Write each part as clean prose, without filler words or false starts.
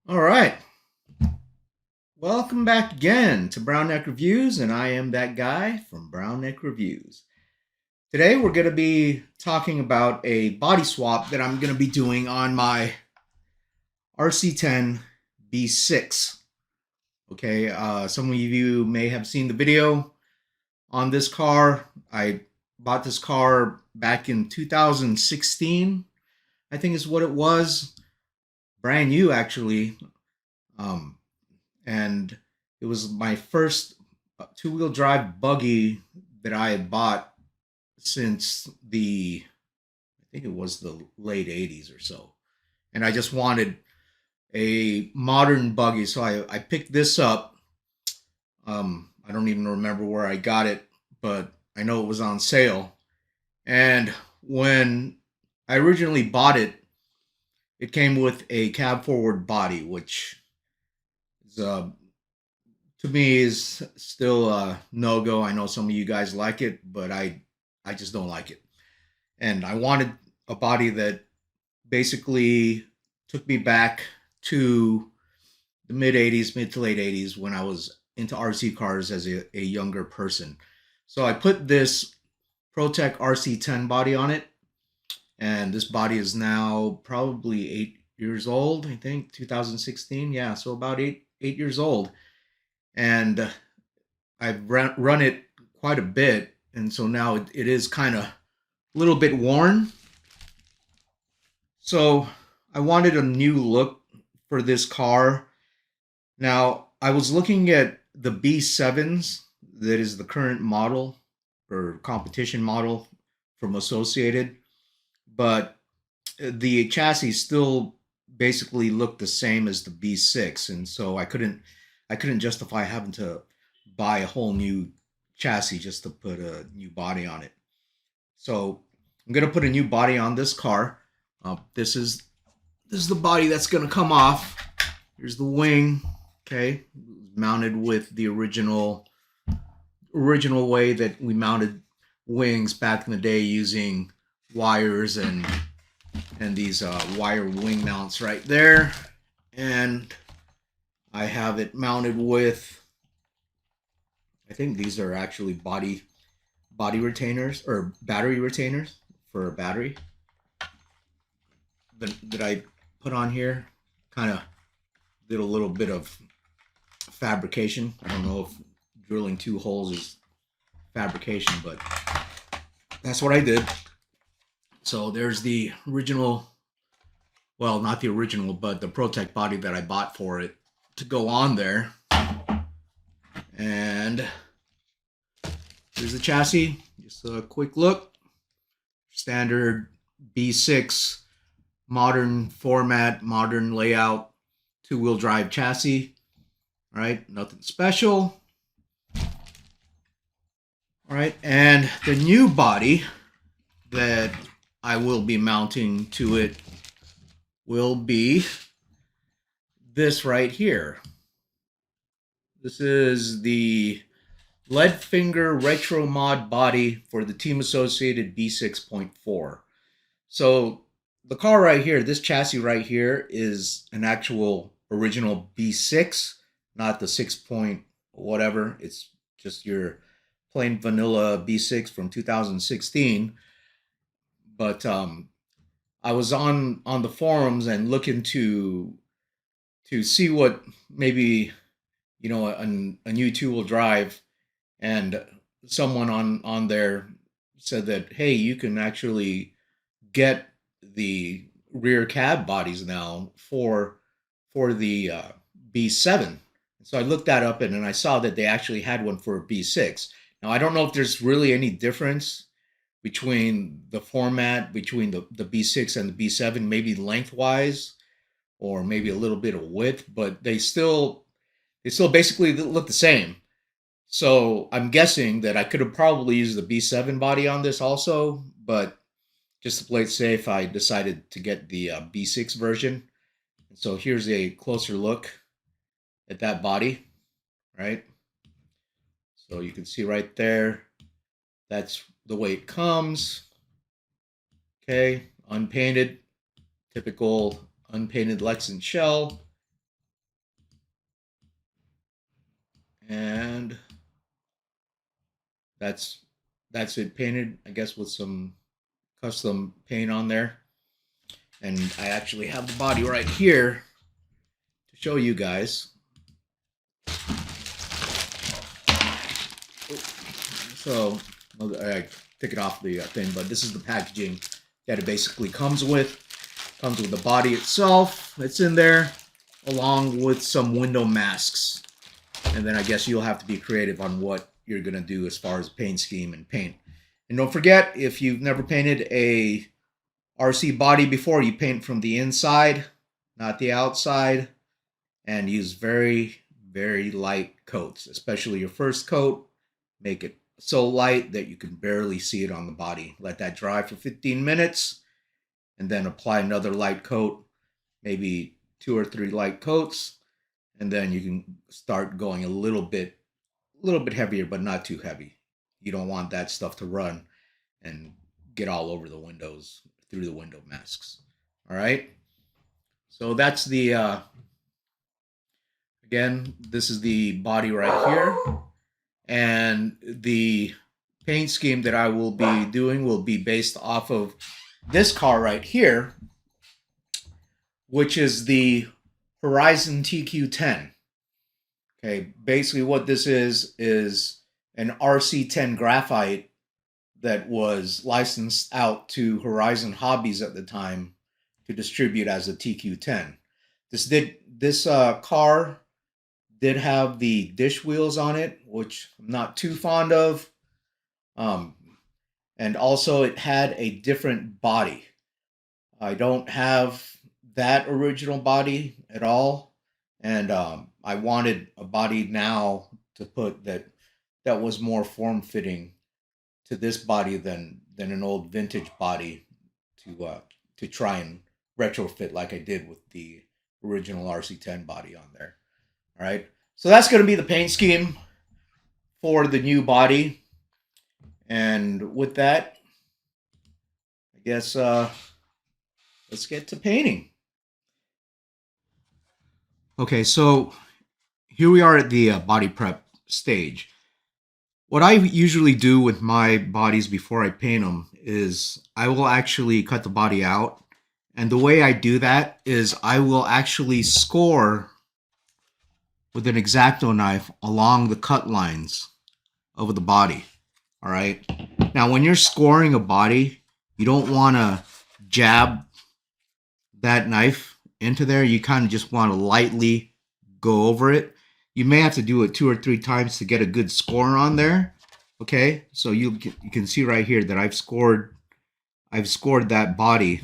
All right. Welcome back again to Brown Neck Reviews, and I am that guy from Brown Neck Reviews. Today we're going to be talking about a body swap that I'm going to be doing on my RC10 B6. Okay, some of you may have seen the video on this car. I bought this car back in 2016, I think is what it was. Brand new, actually. Um, and it was my first two-wheel drive buggy that I had bought since I think it was the late 80s or so. And I just wanted a modern buggy, so I picked this up. I don't even remember where I got it, but I know it was on sale. And when I originally bought it, it came with a cab forward body, which is to me is still a no go. I know some of you guys like it, but I just don't like it. And I wanted a body that basically took me back to the mid 80s, mid to late 80s when I was into RC cars as a younger person. So I put this ProTech RC10 body on it, and this body is now probably 8 years old. I think 2016. Yeah, so about 8 years old, and I've run it quite a bit, and so now it is kind of a little bit worn. So I wanted a new look for this car. Now I was looking at the B7s, that is the current model or competition model from Associated, but the chassis still basically looked the same as the B6, and so I couldn't justify having to buy a whole new chassis just to put a new body on it. So I'm gonna put a new body on this car. This is the body that's gonna come off. Here's the wing. Okay, mounted with the original way that we mounted wings back in the day using wires and these wire wing mounts right there. And I have it mounted with, I think these are actually body retainers or battery retainers for a battery that I put on here. Kind of did a little bit of fabrication. I don't know if drilling two holes is fabrication, but that's what I did. So there's the original, well, not the original, but the ProTech body that I bought for it to go on there. And here's the chassis. Just a quick look. Standard B6, modern format, modern layout, two-wheel drive chassis. All right, nothing special. All right, and the new body that I will be mounting to it will be this right here. This is the Leadfinger Retro Mod body for the Team Associated B6.4. So the car right here, this chassis right here, is an actual original B6, not the 6 point whatever. It's just your plain vanilla B6 from 2016. But I was on the forums and looking to see what maybe a new two-wheel drive, and someone on there said that, hey, you can actually get the rear cab bodies now for the B7. So I looked that up, and I saw that they actually had one for a B6. Now I don't know if there's really any difference between the format between the B6 and the B7, maybe lengthwise or maybe a little bit of width, but they still basically look the same. So I'm guessing that I could have probably used the B7 body on this also, but just to play it safe, I decided to get the B6 version. So here's a closer look at that body, right? So you can see right there, that's the way it comes. Okay, unpainted, typical unpainted Lexan shell. And that's it painted, I guess, with some custom paint on there. And I actually have the body right here to show you guys. So I took it off the thing, but this is the packaging that it basically comes with. Comes with the body itself that's in there, along with some window masks. And then I guess you'll have to be creative on what you're going to do as far as paint scheme and paint. And don't forget, if you've never painted a RC body before, you paint from the inside, not the outside, and use very, very light coats, especially your first coat. Make it so light that you can barely see it on the body. Let that dry for 15 minutes, and then apply another light coat, maybe 2 or 3 light coats, and then you can start going a little bit heavier, but not too heavy. You don't want that stuff to run and get all over the windows through the window masks. All right. So that's the, again, this is the body right here. And the paint scheme that I will be doing will be based off of this car right here, which is the Horizon TQ10. Okay, basically what this is an RC10 graphite that was licensed out to Horizon Hobbies at the time to distribute as a TQ10. This car did have the dish wheels on it, which I'm not too fond of. And also it had a different body. I don't have that original body at all. And I wanted a body now to put that was more form-fitting to this body than an old vintage body to try and retrofit like I did with the original RC10 body on there. All right, so that's going to be the paint scheme for the new body. And with that, I guess let's get to painting. Okay, so here we are at the body prep stage. What I usually do with my bodies before I paint them is I will actually cut the body out. And the way I do that is I will actually score with an X-Acto knife along the cut lines of the body. All right. Now, when you're scoring a body, you don't want to jab that knife into there. You kind of just want to lightly go over it. You may have to do it 2 or 3 times to get a good score on there. Okay, so you can see right here that I've scored that body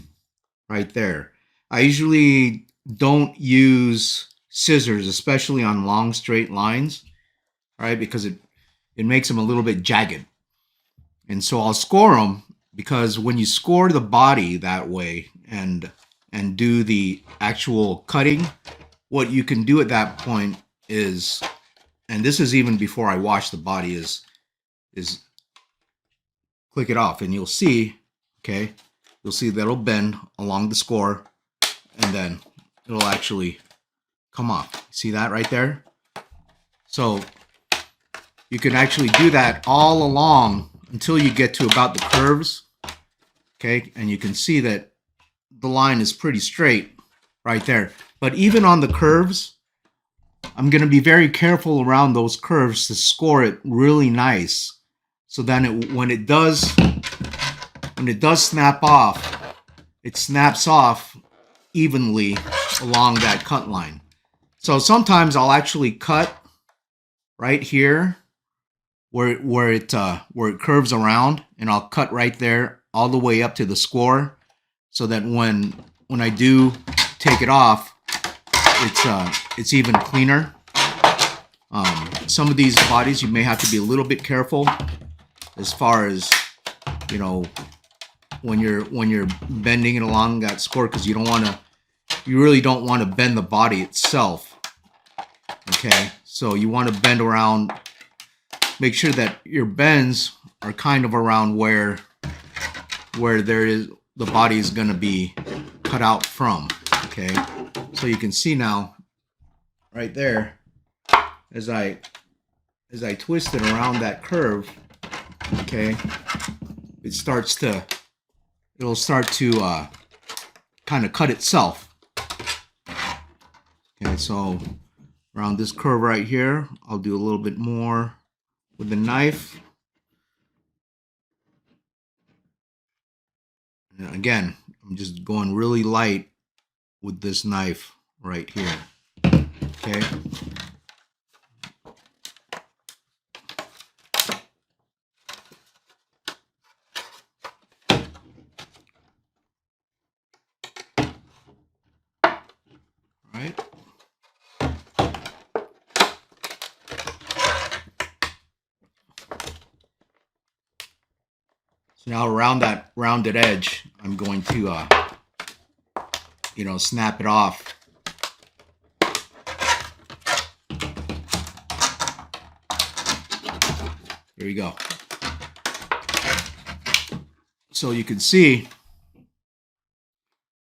right there. I usually don't use scissors, especially on long straight lines, right? Because it makes them a little bit jagged. And so I'll score them, because when you score the body that way and do the actual cutting, what you can do at that point is, and this is even before I wash the body, is click it off, and you'll see, okay, you'll see that it'll bend along the score, and then it'll actually come off. See that right there? So you can actually do that all along until you get to about the curves, okay, and you can see that the line is pretty straight right there. But even on the curves, I'm going to be very careful around those curves to score it really nice, so then when it does snap off, it snaps off evenly along that cut line. So sometimes I'll actually cut right here where it curves around, and I'll cut right there all the way up to the score, so that when I do take it off, it's even cleaner. Some of these bodies you may have to be a little bit careful as far as, you know, when you're bending it along that score, because you really don't want to bend the body itself. Okay, so you want to bend around, make sure that your bends are kind of around where the body is going to be cut out from. Okay, so you can see now right there, as I as I twist it around that curve, okay, it'll start to kind of cut itself. Okay, so around this curve right here, I'll do a little bit more with the knife. And again, I'm just going really light with this knife right here. Okay. Right. So now around that rounded edge, I'm going to, snap it off. There you go. So you can see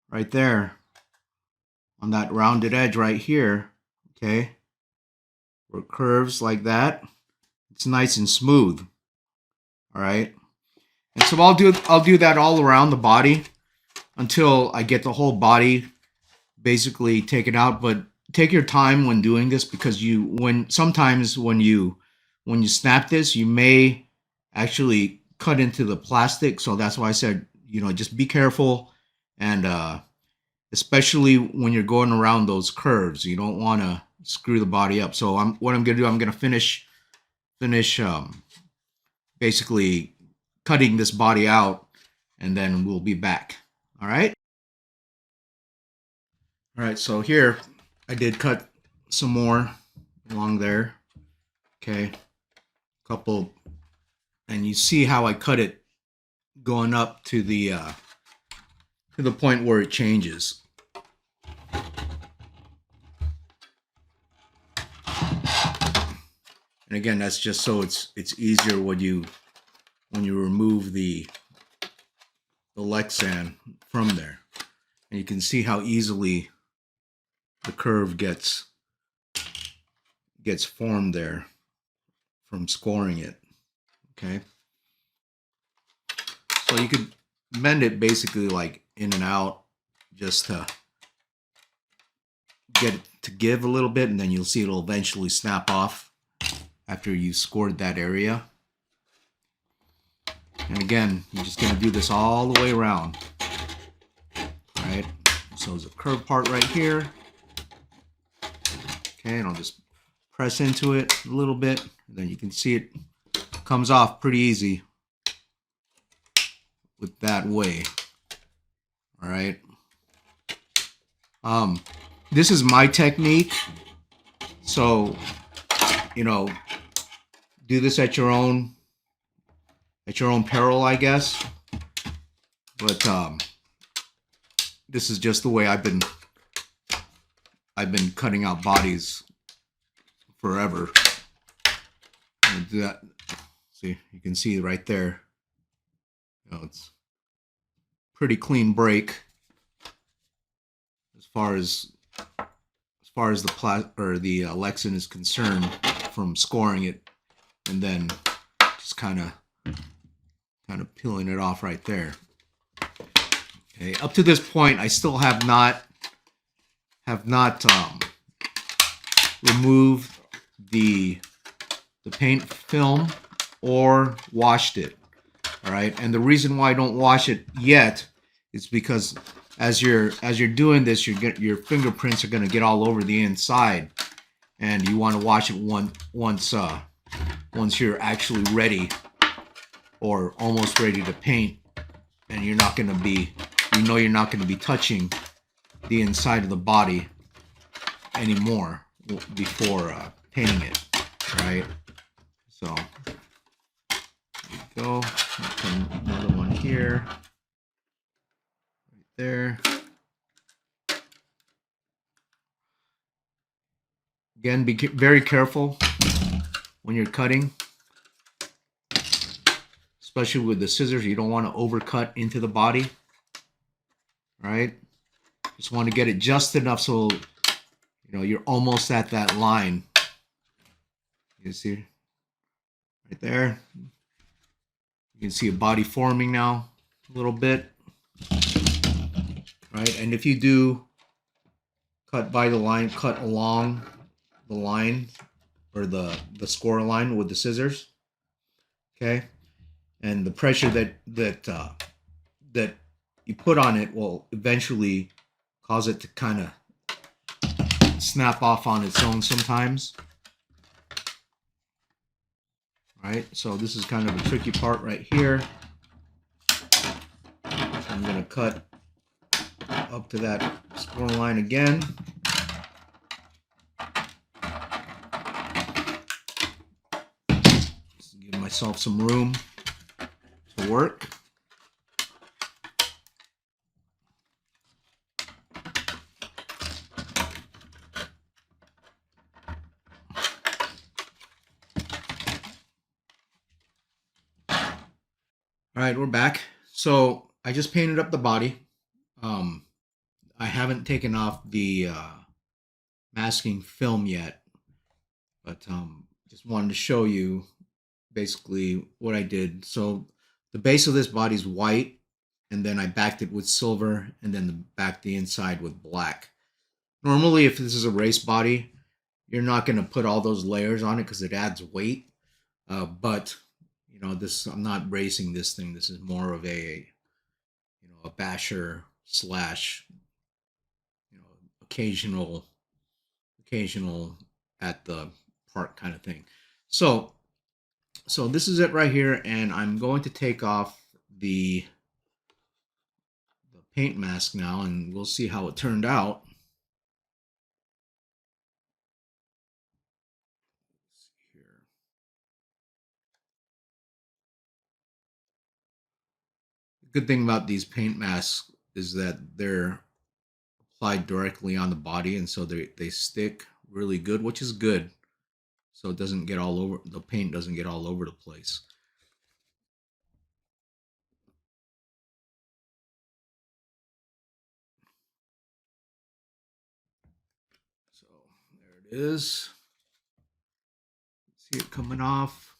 right there on that rounded edge right here, okay, where it curves like that, it's nice and smooth. All right. And so I'll do that all around the body until I get the whole body basically taken out. But take your time when doing this, because sometimes when you snap this, you may actually cut into the plastic. So that's why I said, just be careful, and especially when you're going around those curves, you don't want to screw the body up. So what I'm gonna do, I'm gonna finish basically cutting this body out, and then we'll be back. All right. All right, so here I did cut some more along there. Okay, couple, and you see how I cut it going up to the point where it changes. And again, that's just so it's easier when you remove the Lexan from there, and you can see how easily the curve gets formed there from scoring it. Okay, so you could bend it basically like in and out, just to get it to give a little bit, and then you'll see it'll eventually snap off after you scored that area. And again, you're just going to do this all the way around. All right, so there's a curved part right here. Okay, and I'll just press into it a little bit, and then you can see it comes off pretty easy with that way. All right. This is my technique, so do this at your own peril, I guess. But this is just the way I've been cutting out bodies forever. And do that. See, you can see right there. It's pretty clean break as far as the Lexan is concerned, from scoring it and then just kind of peeling it off right there. Okay, up to this point, I still have not removed the paint film or washed it. All right, and the reason why I don't wash it yet is because as you're doing this, your fingerprints are going to get all over the inside, and you want to wash it once you're actually ready or almost ready to paint, and you're not going to be touching the inside of the body anymore before painting it. Right? So there you go. Another one here. There. Again, be very careful when you're cutting, especially with the scissors. You don't want to overcut into the body, right? Just want to get it just enough so you're almost at that line. You see right there. You can see a body forming now a little bit, right? And if you do cut by the line, cut along the line or the score line with the scissors, okay? And the pressure that you put on it will eventually cause it to kind of snap off on its own sometimes. Right, so this is kind of a tricky part right here. I'm going to cut up to that score line again. Just give myself some room to work. All right, we're back. So I just painted up the body. I haven't taken off the masking film yet, but just wanted to show you basically what I did. So the base of this body is white, and then I backed it with silver, and then backed the inside with black. Normally, if this is a race body, you're not going to put all those layers on it because it adds weight. But you know, this, I'm not racing this thing. This is more of a, you know, a basher slash, you know, occasional at the park kind of thing. So this is it right here, and I'm going to take off the paint mask now, and we'll see how it turned out. The good thing about these paint masks is that they're applied directly on the body, and so they stick really good, which is good. So it doesn't get all over, the paint doesn't get all over the place. So there it is. See it coming off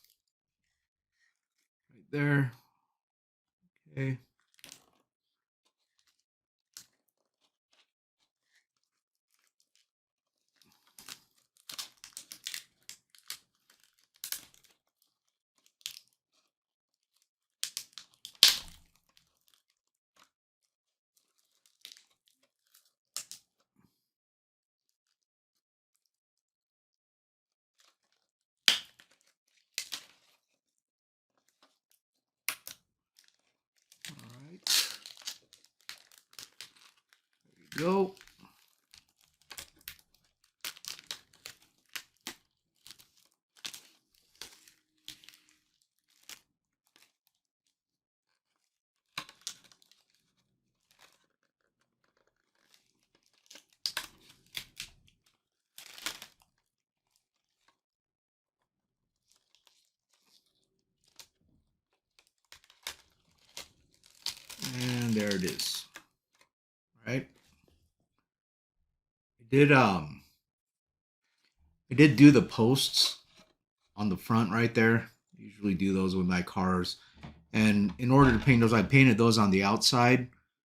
right there. Okay. All right. There you go. And there it is. All right. I did do the posts on the front right there. I usually do those with my cars. And in order to paint those, I painted those on the outside.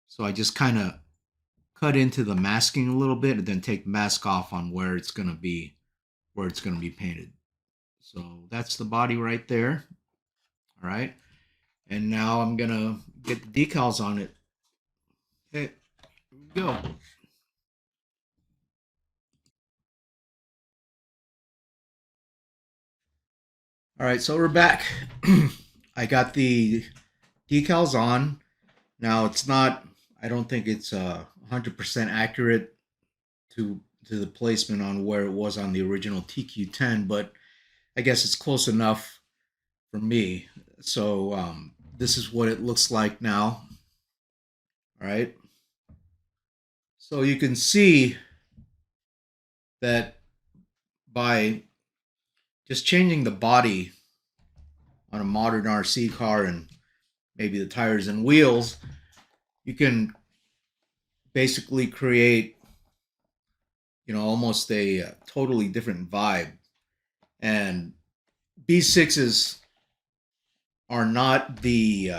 So I just kind of cut into the masking a little bit and then take the mask off on where it's going to be painted. So that's the body right there. All right. And now I'm going to get the decals on it. Okay, here we go. All right, so we're back. I got the decals on. Now it's not, I don't think it's 100% accurate to the placement on where it was on the original TQ10, but I guess it's close enough for me. So this is what it looks like now. All right. So you can see that by just changing the body on a modern RC car and maybe the tires and wheels, you can basically create, you know, almost a totally different vibe. And B6's are not the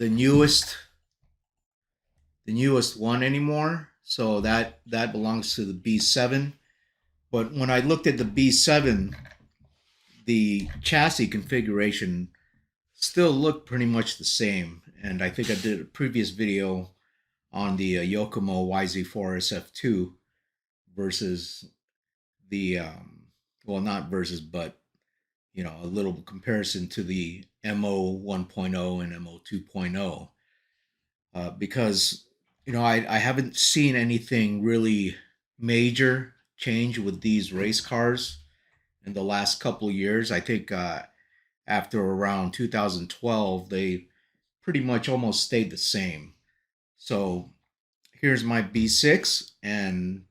newest one anymore. So that belongs to the B7. But when I looked at the B7, the chassis configuration still looked pretty much the same. And I think I did a previous video on the Yokomo YZ4 SF2 versus the well, not versus, but a little comparison to the MO 1.0 and MO 2.0, because I haven't seen anything really major change with these race cars in the last couple of years. I think after around 2012, they pretty much almost stayed the same. So here's my B6, and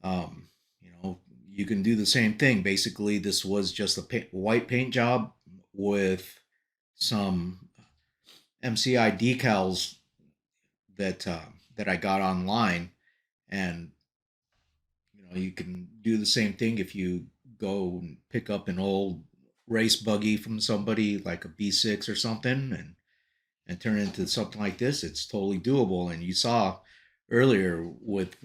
um, you can do the same thing. Basically, this was just a white paint job with some MCI decals that I got online, and you can do the same thing if you go and pick up an old race buggy from somebody like a B6 or something, and turn it into something like this. It's totally doable. And you saw earlier with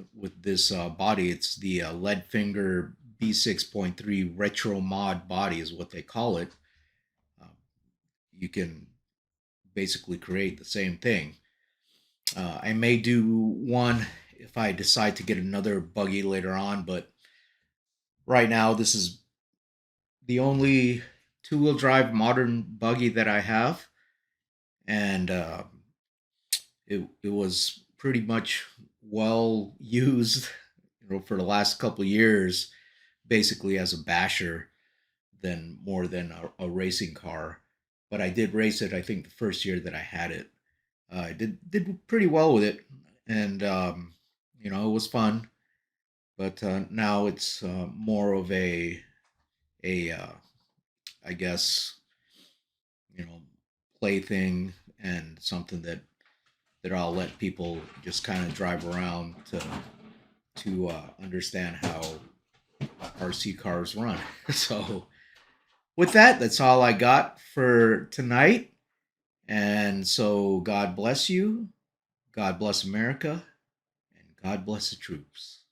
this body, it's the Leadfinger B6.3 retro mod body is what they call it. Uh, you can basically create the same thing. I may do one if I decide to get another buggy later on, but right now this is the only two-wheel drive modern buggy that I have, and it was pretty much well used, for the last couple of years, basically as a basher than more than a racing car. But I did race it. I think the first year that I had it, I did pretty well with it, and it was fun. But now it's more of a I guess plaything, and something that I'll let people just kind of drive around to understand how RC cars run. So with that, that's all I got for tonight. And so God bless you, God bless America, and God bless the troops.